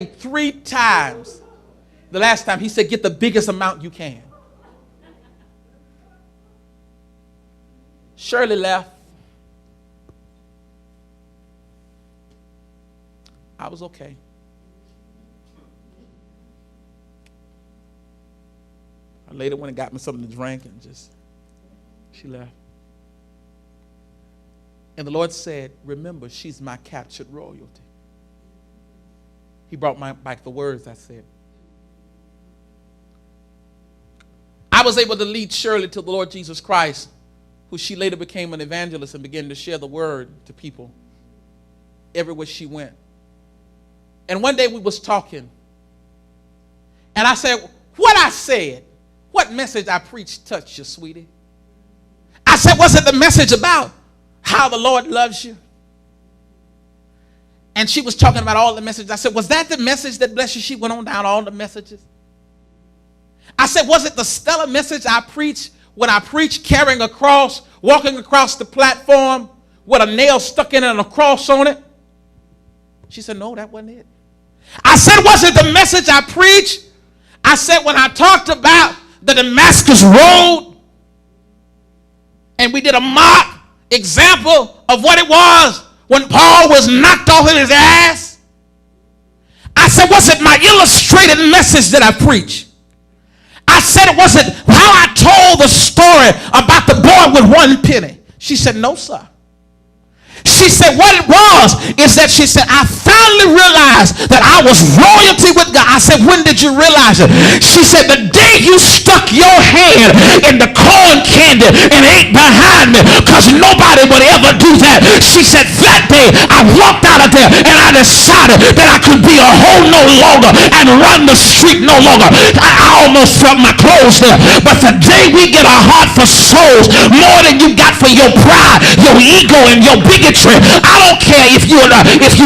3 times. The last time he said, get the biggest amount you can. Shirley left. I was okay. I later went and got me something to drink and she left. And the Lord said, remember, she's my captured royalty. He brought back the words I said. I was able to lead Shirley to the Lord Jesus Christ, who she later became an evangelist and began to share the word to people everywhere she went. And one day we was talking, and I said, what I said, what message I preached touched you, sweetie? I said, was it the message about how the Lord loves you? And she was talking about all the messages. I said, was that the message that blessed you? She went on down all the messages. I said, was it the stellar message I preached when I preached carrying a cross, walking across the platform with a nail stuck in it and a cross on it? She said, no, that wasn't it. I said, was it the message I preached? I said, when I talked about the Damascus Road and we did a mock example of what it was when Paul was knocked off of his ass. I said, was it my illustrated message that I preached? I said, was it how I told the story about the boy with 1 penny? She said, no, sir. She said, what it was is that she said, I finally realized that I was royalty with God. I said, when did you realize it? She said, the day you stuck your hand in the corn candy and ate behind me, because nobody would ever do that. She said, that day I walked out of there and I decided that I could be a hoe no longer and run the street no longer. I almost felt my clothes there. But the day we get a heart for souls more than you got for your pride, your ego, and your bigotry, I don't care if you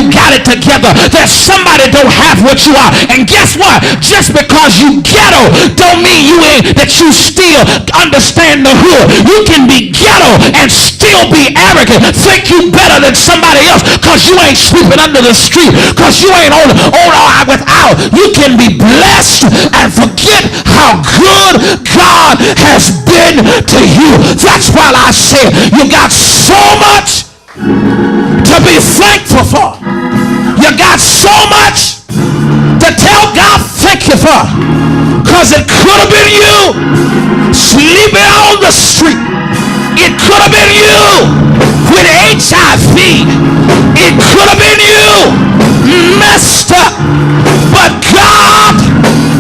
got it together. That somebody don't have what you are. And guess what? Just because you ghetto don't mean that you still understand the hood. You can be ghetto and still be arrogant. Think you better than somebody else because you ain't sweeping under the street, because you ain't on without. You can be blessed and forget how good God has been to you. That's why I said you got so much to be thankful for. You got so much to tell God thank you for, because it could have been you sleeping on the street. It could have been you with HIV. It could have been you messed up. But God,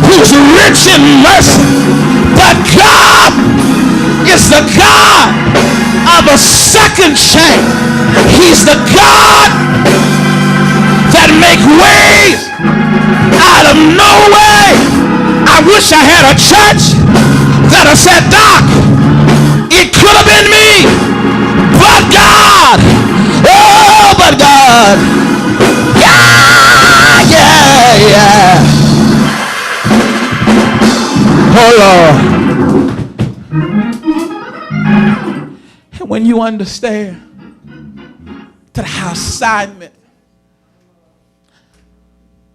who's rich in mercy, but God is the God of a second chance. He's the God that make ways out of no way. I wish I had a church that have said, Doc, it could have been me, but God. Oh, but God. Yeah. Oh, Lord. And when you understand that our assignment,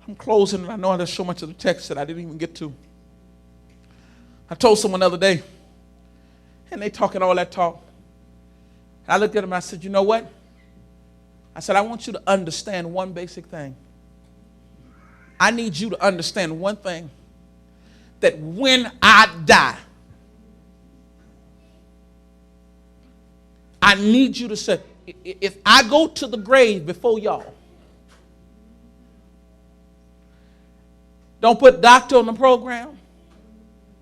I'm closing, and I know there's so much of the text that I didn't even get to. I told someone the other day, and they talking all that talk. And I looked at them and I said, you know what? I said, I want you to understand one basic thing. I need you to understand one thing, that when I die, I need you to say, if I go to the grave before y'all, don't put doctor on the program.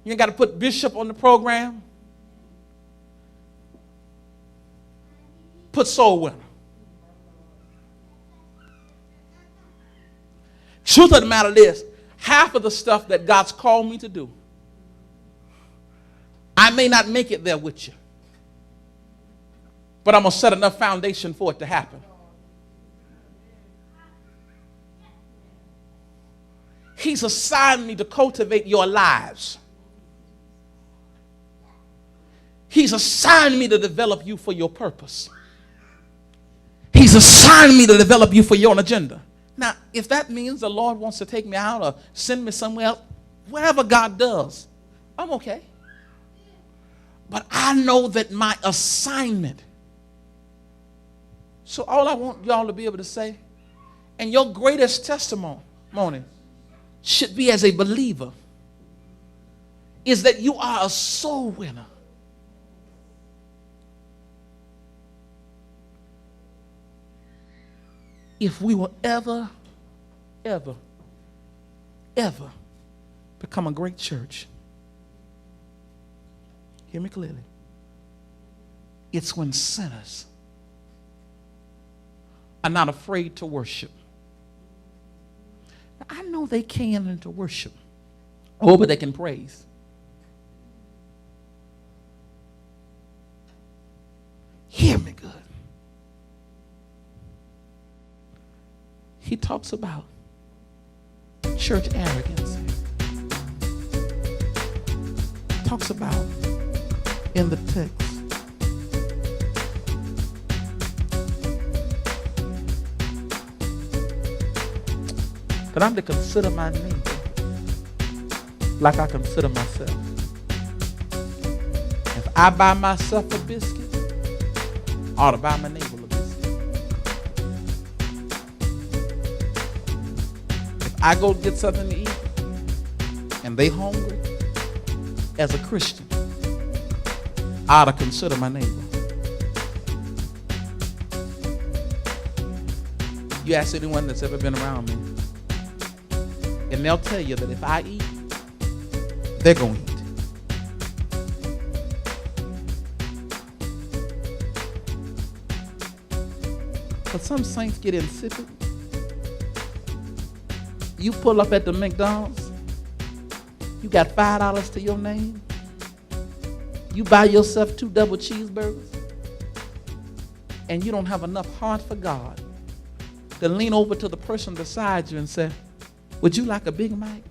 You ain't got to put bishop on the program. Put soul winner. Truth of the matter is, half of the stuff that God's called me to do, I may not make it there with you, but I'm going to set enough foundation for it to happen. He's assigned me to cultivate your lives. He's assigned me to develop you for your purpose. He's assigned me to develop you for your agenda. Now, if that means the Lord wants to take me out or send me somewhere else, whatever God does, I'm okay. But I know that my assignment. So all I want y'all to be able to say, and your greatest testimony should be as a believer, is that you are a soul winner. If we will ever become a great church, hear me clearly, it's when sinners are not afraid to worship. Now, I know they can to worship. Oh, but they can praise. Hear me good. He talks about church arrogance. Talks about in the text. That I'm to consider my neighbor like I consider myself. If I buy myself a biscuit, I ought to buy my neighbor a biscuit. If I go get something to eat and they hungry, as a Christian, I ought to consider my neighbor. You ask anyone that's ever been around me, and they'll tell you that if I eat, they're going to eat. But some saints get insipid. You pull up at the McDonald's, you got $5 to your name, you buy yourself 2 double cheeseburgers, and you don't have enough heart for God to lean over to the person beside you and say, would you like a Big Mac?